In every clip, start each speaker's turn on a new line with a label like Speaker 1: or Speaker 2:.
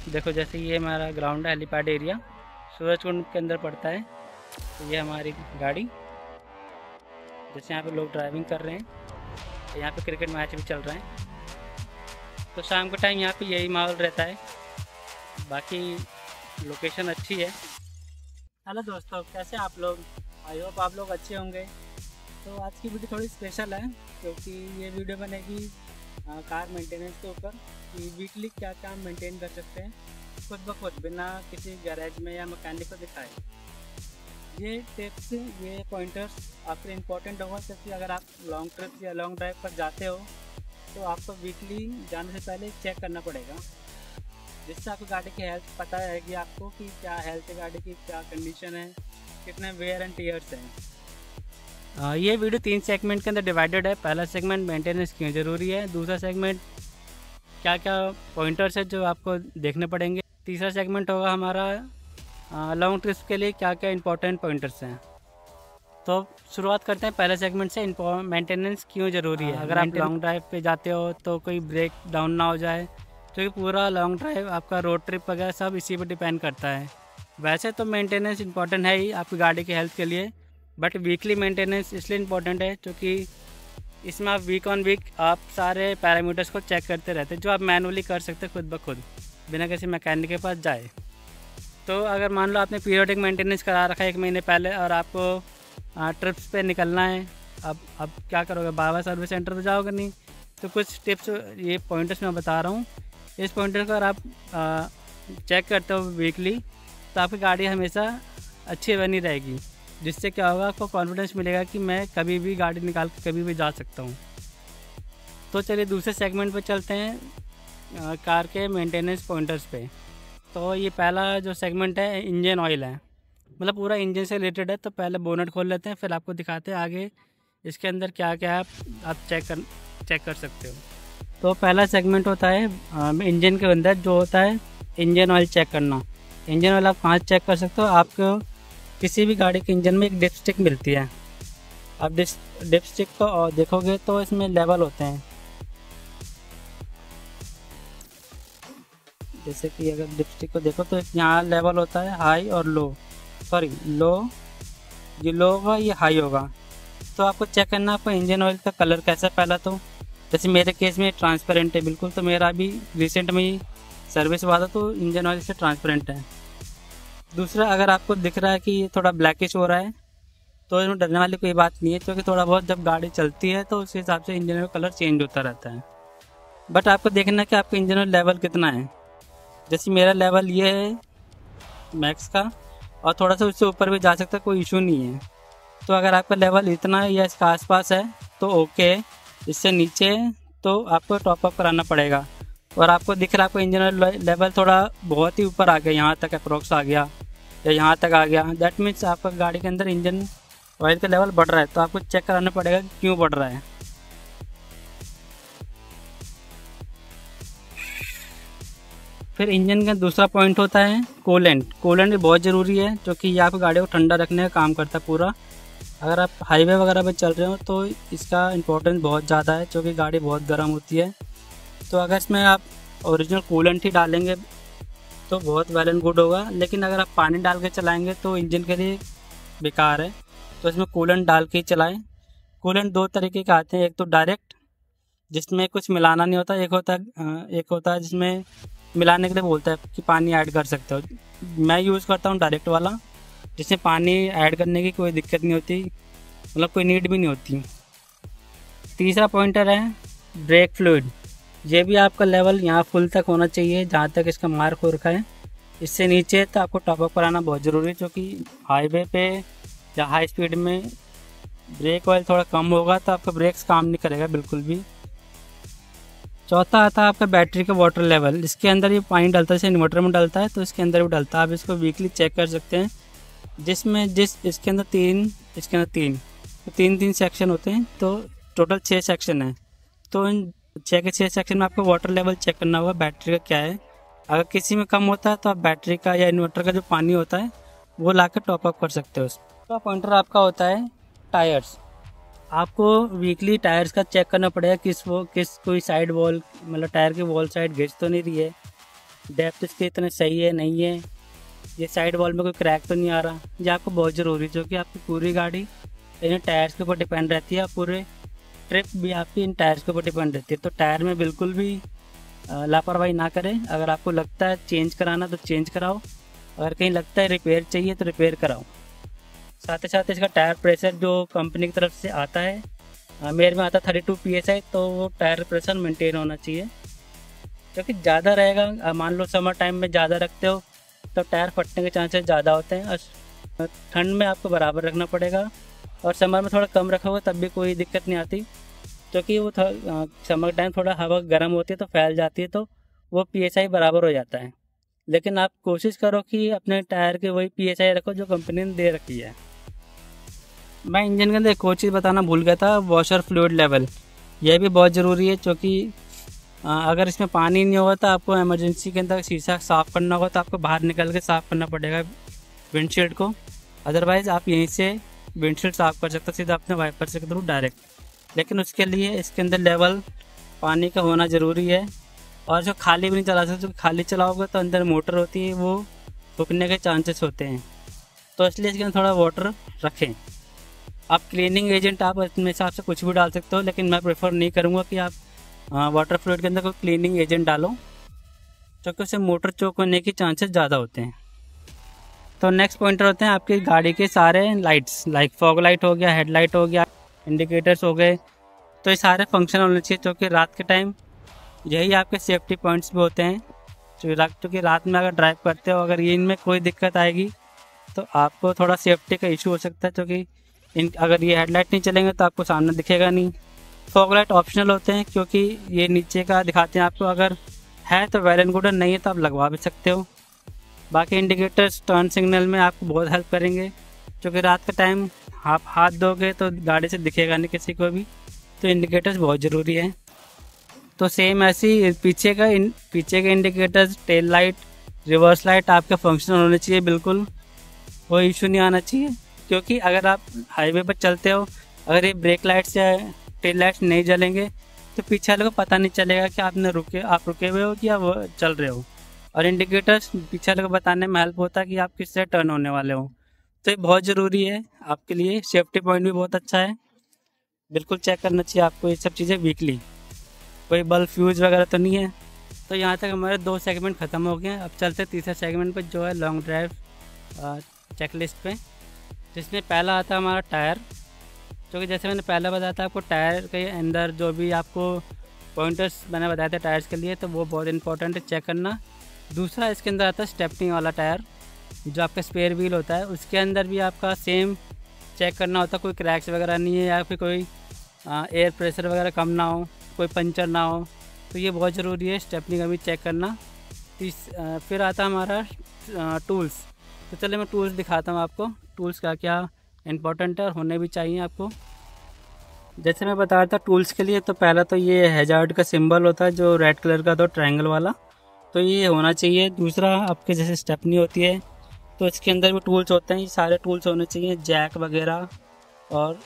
Speaker 1: देखो जैसे ये हमारा ग्राउंड है, हेलीपैड एरिया सूरजकुंड के अंदर पड़ता है। तो ये हमारी गाड़ी, जैसे यहाँ पे लोग ड्राइविंग कर रहे हैं, तो यहाँ पे क्रिकेट मैच भी चल रहा है। तो शाम के टाइम यहाँ पे यही माहौल रहता है। बाकी लोकेशन अच्छी है। हेलो दोस्तों, कैसे आप लोग? आई होप आप लोग अच्छे होंगे। तो आज की वीडियो थोड़ी स्पेशल है क्योंकि ये वीडियो बनेगी कार मेंटेनेंस के ऊपर कि वीकली क्या क्या मेंटेन कर सकते हैं खुद ब खुद, बिना किसी गैरेज में या मैकेनिक को दिखाए। ये टिप्स, ये पॉइंटर्स आपके इम्पोर्टेंट होगा क्योंकि अगर आप लॉन्ग ट्रिप या लॉन्ग ड्राइव पर जाते हो तो आपको वीकली जाने से पहले चेक करना पड़ेगा, जिससे आपकी गाड़ी की हेल्थ पता रहेगी आपको कि क्या हेल्थ है गाड़ी की, क्या कंडीशन है, कितने वेयर एंड टीयर्स हैं। ये वीडियो 3 सेगमेंट के अंदर डिवाइडेड है। पहला सेगमेंट मेंटेनेंस क्यों ज़रूरी है, दूसरा सेगमेंट क्या क्या पॉइंटर्स है जो आपको देखने पड़ेंगे, तीसरा सेगमेंट होगा हमारा लॉन्ग ट्रिप्स के लिए क्या क्या इंपॉर्टेंट पॉइंटर्स हैं। तो शुरुआत करते हैं पहले सेगमेंट से, मेंटेनेंस क्यों ज़रूरी है। अगर आप लॉन्ग ड्राइव पे जाते हो तो कोई ब्रेक डाउन ना हो जाए, क्योंकि पूरा लॉन्ग ड्राइव आपका रोड ट्रिप वगैरह सब इसी पर डिपेंड करता है। वैसे तो मेंटेनेंस इंपॉर्टेंट है ही आपकी गाड़ी की हेल्थ के लिए, बट वीकली मेंटेनेंस इसलिए इम्पोर्टेंट है क्योंकि इसमें आप वीक ऑन वीक आप सारे पैरामीटर्स को चेक करते रहते हैं, जो आप मैनुअली कर सकते हैं खुद ब खुद बिना किसी मैकेनिक के पास जाए। तो अगर मान लो आपने पीरियोडिक मेंटेनेंस करा रखा है 1 महीने पहले और आपको ट्रिप्स पे निकलना है, अब क्या करोगे, बाबा सर्विस सेंटर तो जाओगे नहीं। तो कुछ टिप्स, ये पॉइंटर्स मैं बता रहा हूँ, इस पॉइंटर को अगर आप चेक करते हो वीकली तो आपकी गाड़ी हमेशा अच्छी बनी रहेगी, जिससे क्या होगा, आपको कॉन्फिडेंस मिलेगा कि मैं कभी भी गाड़ी निकाल के कभी भी जा सकता हूँ। तो चलिए दूसरे सेगमेंट पे चलते हैं, कार के मेंटेनेंस पॉइंटर्स पे। तो ये पहला जो सेगमेंट है इंजन ऑयल है, मतलब पूरा इंजन से रिलेटेड है। तो पहले बोनट खोल लेते हैं, फिर आपको दिखाते हैं आगे इसके अंदर क्या क्या है, आप चेक कर सकते हो। तो पहला सेगमेंट होता है इंजन के अंदर जो होता है इंजन ऑयल चेक करना। इंजन ऑयल आप कहाँ चेक कर सकते हो, आपको किसी भी गाड़ी के इंजन में एक डिप स्टिक मिलती है। आप डिप स्टिक को देखोगे तो इसमें लेवल होते हैं, जैसे कि अगर डिप स्टिक को देखो तो यहाँ लेवल होता है हाई और लो, सॉरी लो, ये लो होगा ये हाई होगा। तो आपको चेक करना आपको इंजन ऑयल का कलर कैसा है। पहला तो जैसे मेरे केस में ट्रांसपेरेंट है बिल्कुल, तो मेरा अभी रिसेंट में ही सर्विस हुआ था तो इंजन ऑयल से ट्रांसपेरेंट है। दूसरा, अगर आपको दिख रहा है कि ये थोड़ा ब्लैकिश हो रहा है तो इसमें डरने वाली कोई बात नहीं है, क्योंकि थोड़ा बहुत जब गाड़ी चलती है तो उस हिसाब से इंजन ऑयल कलर चेंज होता रहता है। बट आपको देखना है कि आपका इंजन ऑयल लेवल कितना है। जैसे मेरा लेवल ये है मैक्स का, और थोड़ा सा उससे ऊपर भी जा सकता है, कोई इशू नहीं है। तो अगर आपका लेवल इतना है या इसका आसपास है तो ओके, इससे नीचे है तो आपको टॉप अप कराना पड़ेगा। और आपको दिख रहा है आपको इंजन ऑयल लेवल थोड़ा बहुत ही ऊपर आ गया, यहाँ तक अप्रोक्स आ गया या यहाँ तक आ गया, दैट मीन्स आपका गाड़ी के अंदर इंजन ऑयल का लेवल बढ़ रहा है। तो आपको चेक कराना पड़ेगा क्यों बढ़ रहा है। फिर इंजन का दूसरा पॉइंट होता है कूलेंट। कूलेंट भी बहुत ज़रूरी है क्योंकि ये आपकी गाड़ी को ठंडा रखने का काम करता है पूरा। अगर आप हाईवे वगैरह पर चल रहे हो तो इसका इम्पोर्टेंस बहुत ज़्यादा है क्योंकि गाड़ी बहुत गर्म होती है। तो अगर इसमें आप ओरिजिनल कूलेंट ही डालेंगे तो बहुत वेल एंड गुड होगा, लेकिन अगर आप पानी डाल के चलाएँगे तो इंजन के लिए बेकार है। तो इसमें कूलेंट डाल के ही चलाएँ। कूलेंट 2 तरीके के आते हैं, एक तो डायरेक्ट जिसमें कुछ मिलाना नहीं होता, एक होता है जिसमें मिलाने के लिए बोलता है कि पानी ऐड कर सकते हो। मैं यूज़ करता हूँ डायरेक्ट वाला, जिसमें पानी ऐड करने की कोई दिक्कत नहीं होती, मतलब कोई नीड भी नहीं होती। तीसरा पॉइंटर है ब्रेक फ्लूइड। ये भी आपका लेवल यहाँ फुल तक होना चाहिए, जहाँ तक इसका मार्क हो रखा है। इससे नीचे तो आपको टॉप अप कराना बहुत ज़रूरी है, क्योंकि हाईवे पे या हाई स्पीड में ब्रेक ऑयल थोड़ा कम होगा तो आपका ब्रेक्स काम नहीं करेगा बिल्कुल भी। चौथा आता है आपका बैटरी का वाटर लेवल। इसके अंदर ये पानी डलता है, जैसे इन्वर्टर में डलता है तो इसके अंदर भी डलता है। आप इसको वीकली चेक कर सकते हैं, इसके अंदर तीन सेक्शन होते हैं, तो टोटल 6 सेक्शन है। तो इन 6 के 6 सेक्शन में आपको वाटर लेवल चेक करना होगा बैटरी का क्या है। अगर किसी में कम होता है तो आप बैटरी का या इन्वर्टर का जो पानी होता है वो ला कर टॉप अप कर सकते हो। उसका पॉइंटर आपका होता है टायर्स। आपको वीकली टायर्स का चेक करना पड़ेगा किस कोई साइड वॉल, मतलब टायर की वॉल साइड घिस तो नहीं रही है, डेप्थ इसके इतने सही है नहीं है, ये साइड वॉल में कोई क्रैक तो नहीं आ रहा। ये आपको बहुत ज़रूरी है, जो कि आपकी पूरी गाड़ी इन टायर्स के ऊपर डिपेंड रहती है, पूरे ट्रिप भी आपकी इन टायर्स के ऊपर डिपेंड रहती है। तो टायर में बिल्कुल भी लापरवाही ना करें। अगर आपको लगता है चेंज कराना तो चेंज कराओ, अगर कहीं लगता है रिपेयर चाहिए तो रिपेयर कराओ। साथ ही साथ इसका टायर प्रेशर जो कंपनी की तरफ से आता है, मेरे में आता 32 PSI, तो वो टायर प्रेशर मेंटेन होना चाहिए, क्योंकि ज़्यादा रहेगा, मान लो समर टाइम में ज़्यादा रखते हो तो टायर फटने के चांसेस ज़्यादा होते हैं। और ठंड में आपको बराबर रखना पड़ेगा, और समर में थोड़ा कम रखोगे तब भी कोई दिक्कत नहीं आती, क्योंकि वो समर टाइम थोड़ा हवा गर्म होती है तो फैल जाती है, तो वो PSI बराबर हो जाता है। लेकिन आप कोशिश करो कि अपने टायर के वही PSI रखो जो कंपनी ने दे रखी है। मैं इंजन के अंदर एक और चीज़ बताना भूल गया था, वॉशर फ्लूइड लेवल। यह भी बहुत ज़रूरी है, क्योंकि अगर इसमें पानी नहीं होगा तो आपको इमरजेंसी के अंदर शीशा साफ़ करना होगा तो आपको बाहर निकल के साफ़ करना पड़ेगा विंडशील्ड को। अदरवाइज़ आप यहीं से विंडशील्ड साफ़ कर सकते हो सीधा अपने वाइपर से के थ्रू डायरेक्ट। लेकिन उसके लिए इसके अंदर लेवल पानी का होना ज़रूरी है, और जो खाली भी नहीं चला सकते, क्योंकि खाली चलाओगे तो अंदर मोटर होती है वो रुकने के चांसेस होते हैं, तो इसलिए इसके अंदर थोड़ा वाटर रखें। आप क्लीनिंग एजेंट आप अपने हिसाब से कुछ भी डाल सकते हो, लेकिन मैं प्रेफर नहीं करूँगा कि आप वाटर फ्लूइड के अंदर कोई क्लीनिंग एजेंट डालो, क्योंकि उससे मोटर चोक होने के चांसेस ज़्यादा होते हैं। तो नेक्स्ट पॉइंटर होते हैं आपकी गाड़ी के सारे लाइट्स, लाइक फॉग लाइट हो गया, हेडलाइट हो गया, इंडिकेटर्स हो गए, तो ये सारे फंक्शन होने चाहिए, क्योंकि रात के टाइम यही आपके सेफ्टी पॉइंट्स भी होते हैं। क्योंकि रात में अगर ड्राइव करते हो, अगर ये इनमें कोई दिक्कत आएगी तो आपको थोड़ा सेफ्टी का इशू हो सकता है, क्योंकि अगर ये हेडलाइट नहीं चलेंगे तो आपको सामने दिखेगा नहीं। फॉग लाइट ऑप्शनल होते हैं, क्योंकि ये नीचे का दिखाते हैं आपको, अगर है तो वेल एंड गुड, नहीं है तो आप लगवा भी सकते हो। बाकी इंडिकेटर्स टर्न सिग्नल में आपको बहुत हेल्प करेंगे, क्योंकि रात का टाइम आप हाथ दोगे तो गाड़ी से दिखेगा नहीं किसी को भी, तो इंडिकेटर्स बहुत ज़रूरी है। तो सेम ऐसे ही पीछे के indicators, tail light, reverse light आपके फंक्शनल होने चाहिए, बिल्कुल कोई इशू नहीं आना चाहिए। क्योंकि अगर आप हाईवे पर चलते हो, अगर ये ब्रेक लाइट्स या टेल लाइट्स नहीं जलेंगे तो पीछे वाले को पता नहीं चलेगा कि आप रुके हुए हो या वो चल रहे हो। और इंडिकेटर्स पीछे वाले को बताने में हेल्प होता है कि आप किससे टर्न होने वाले हो, तो ये बहुत ज़रूरी है आपके लिए। सेफ्टी पॉइंट भी बहुत अच्छा है, बिल्कुल चेक करना चाहिए आपको ये सब चीज़ें वीकली, कोई बल्ब फ्यूज़ वगैरह तो नहीं है। तो यहाँ तक हमारे 2 सेगमेंट ख़त्म हो गए हैं। अब चलते तीसरे सेगमेंट पर, जो है लॉन्ग ड्राइव चेकलिस्ट पे, जिसमें पहला आता है हमारा टायर। क्योंकि जैसे मैंने पहले बताया था आपको, टायर के अंदर जो भी आपको पॉइंटर्स मैंने बताए थे टायर्स के लिए, तो वो बहुत इंपॉर्टेंट है चेक करना। दूसरा इसके अंदर आता है स्टेपनी वाला टायर, जो आपका स्पेयर व्हील होता है, उसके अंदर भी आपका सेम चेक करना होता है, कोई क्रैक्स वगैरह नहीं है, या फिर कोई एयर प्रेशर वगैरह कम ना हो, कोई पंचर ना हो, तो ये बहुत ज़रूरी है स्टेपनी का भी चेक करना। फिर आता है हमारा टूल्स। तो चलिए मैं टूल्स दिखाता हूँ आपको, टूल्स का क्या इंपॉर्टेंट है और होने भी चाहिए आपको। जैसे मैं बता रहा था टूल्स के लिए, तो पहला तो ये हैजार्ड का सिंबल होता है जो रेड कलर का, तो ट्रायंगल वाला, तो ये होना चाहिए। दूसरा आपके जैसे स्टेपनी होती है तो इसके अंदर भी टूल्स होते हैं, ये सारे टूल्स होने चाहिए, जैक वगैरह और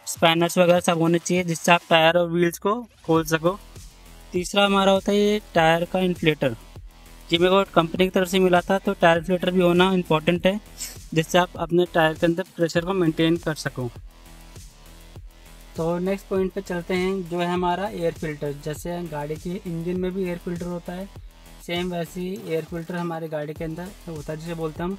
Speaker 1: स्पैनर्स वगैरह सब होने चाहिए, जिससे आप टायर और व्हील्स को खोल सको। तीसरा हमारा होता है ये टायर का इन्फ्लेटर, जी मेरे को कंपनी की तरफ से मिला था, तो टायर इन्फ्लेटर भी होना इम्पॉर्टेंट है, जिससे आप अपने टायर के अंदर प्रेशर को मेंटेन कर सको। तो नेक्स्ट पॉइंट पे चलते हैं, जो है हमारा एयर फिल्टर। जैसे गाड़ी के इंजन में भी एयर फिल्टर होता है, सेम वैसे ही एयर फिल्टर हमारे गाड़ी के अंदर होता है, जिसे बोलते हैं हम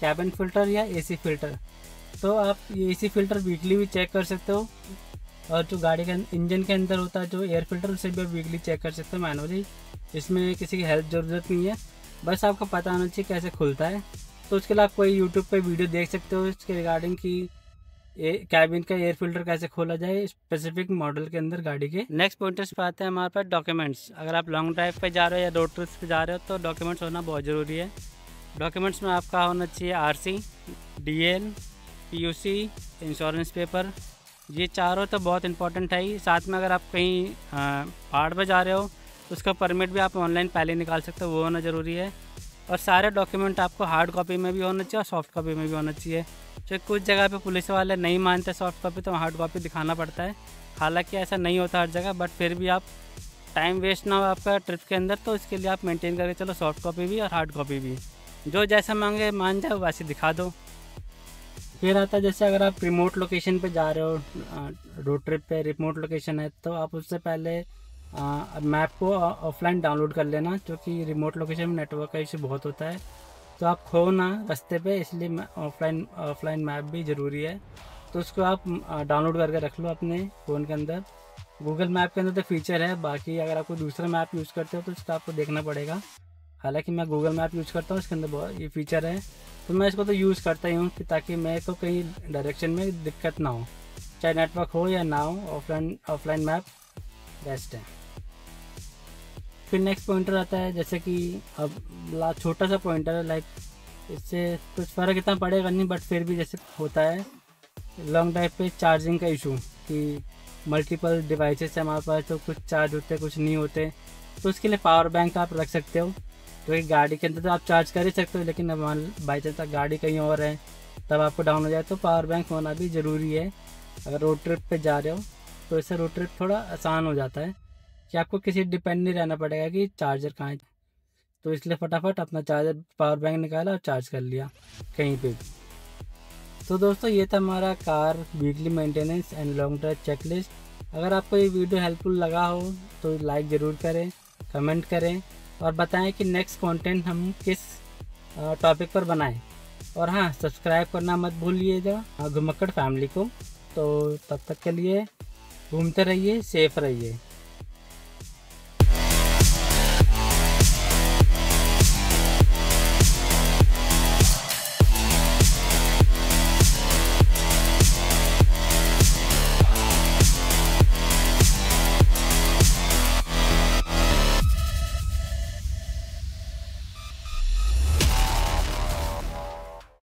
Speaker 1: कैबिन फिल्टर या AC फिल्टर। तो आप ये AC फिल्टर वीकली भी चेक कर सकते हो, और जो गाड़ी के इंजन के अंदर होता है जो एयर फिल्टर, उसे भी वीकली चेक कर सकते हो मैनुअली। इसमें किसी की हेल्प ज़रूरत नहीं है, बस आपको पता होना चाहिए कैसे खुलता है। तो उसके लिए आप कोई यूट्यूब पे वीडियो देख सकते हो इसके रिगार्डिंग की कैबिन का एयर फिल्टर कैसे खोला जाए स्पेसिफिक मॉडल के अंदर गाड़ी के। नेक्स्ट पॉइंटर्स पे आते हैं हमारे पास डॉक्यूमेंट्स। अगर आप लॉन्ग ड्राइव पे जा रहे हो या रोड ट्रिप्स पे जा रहे हो तो डॉक्यूमेंट्स होना बहुत ज़रूरी है। डॉक्यूमेंट्स में आपका होना चाहिए RC, DL, PUC, insurance paper, ये चारों तो बहुत इंपॉर्टेंट है ही। साथ में अगर आप कहीं पहाड़ पर जा रहे हो तो उसका परमिट भी आप ऑनलाइन पहले निकाल सकते हो, वो होना ज़रूरी है। और सारे डॉक्यूमेंट आपको हार्ड कॉपी में भी होना चाहिए और सॉफ्ट कॉपी में भी होना चाहिए। तो कुछ जगह पे पुलिस वाले नहीं मानते सॉफ्ट कॉपी, तो हार्ड कॉपी दिखाना पड़ता है। हालांकि ऐसा नहीं होता हर जगह, बट फिर भी आप टाइम वेस्ट ना हो आपका ट्रिप के अंदर, तो इसके लिए आप मेंटेन करके चलो सॉफ्ट कॉपी भी और हार्ड कॉपी भी, जो जैसा मांगे मान जाए वैसे दिखा दो। फिर आता है जैसे अगर आप रिमोट लोकेशन पे जा रहे हो, रोड ट्रिप पे रिमोट लोकेशन है, तो आप उससे पहले मैप को ऑफलाइन डाउनलोड कर लेना, क्योंकि रिमोट लोकेशन में नेटवर्क का इशू बहुत होता है, तो आप खो ना रास्ते पे, इसलिए ऑफलाइन मैप भी ज़रूरी है। तो उसको आप डाउनलोड करके रख लो अपने फ़ोन के अंदर। गूगल मैप के अंदर तो फीचर है, बाकी अगर आप कोई दूसरा मैप यूज़ करते हो तो उसका आपको देखना पड़ेगा। हालांकि मैं गूगल मैप यूज़ करता हूँ, इसके अंदर बहुत ये फीचर है, तो मैं इसको तो यूज़ करता ही हूँ कि ताकि मेरे को कहीं डायरेक्शन में दिक्कत ना हो, चाहे नेटवर्क हो या ना हो। ऑफलाइन मैप बेस्ट है। फिर नेक्स्ट पॉइंटर आता है, जैसे कि अब छोटा सा पॉइंटर है, लाइक इससे कुछ फ़र्क इतना पड़ेगा नहीं, बट फिर भी जैसे होता है लॉन्ग ड्राइव पे चार्जिंग का इशू, कि मल्टीपल डिवाइसेस है हमारे पास, तो कुछ चार्ज होते कुछ नहीं होते, तो उसके लिए पावर बैंक आप रख सकते हो। तो एक गाड़ी के अंदर तो आप चार्ज कर ही सकते हो, लेकिन अब बाई चांस गाड़ी कहीं और है तब आपको डाउन हो जाए, तो पावर बैंक होना भी ज़रूरी है। अगर रोड ट्रिप पे जा रहे हो तो इससे रोड ट्रिप थोड़ा आसान हो जाता है, कि आपको किसी डिपेंड नहीं रहना पड़ेगा कि चार्जर कहाँ है, तो इसलिए फटाफट अपना चार्जर पावर बैंक निकाला और चार्ज कर लिया कहीं पे भी। तो दोस्तों ये था हमारा car weekly maintenance and long drive checklist. अगर आपको ये वीडियो हेल्पफुल लगा हो तो लाइक ज़रूर करें, कमेंट करें और बताएं कि नेक्स्ट कंटेंट हम किस टॉपिक पर बनाएं। और हाँ, सब्सक्राइब करना मत भूलिएगा घुमक्कड़ फैमिली को। तो तब तक के लिए घूमते रहिए, सेफ रहिए।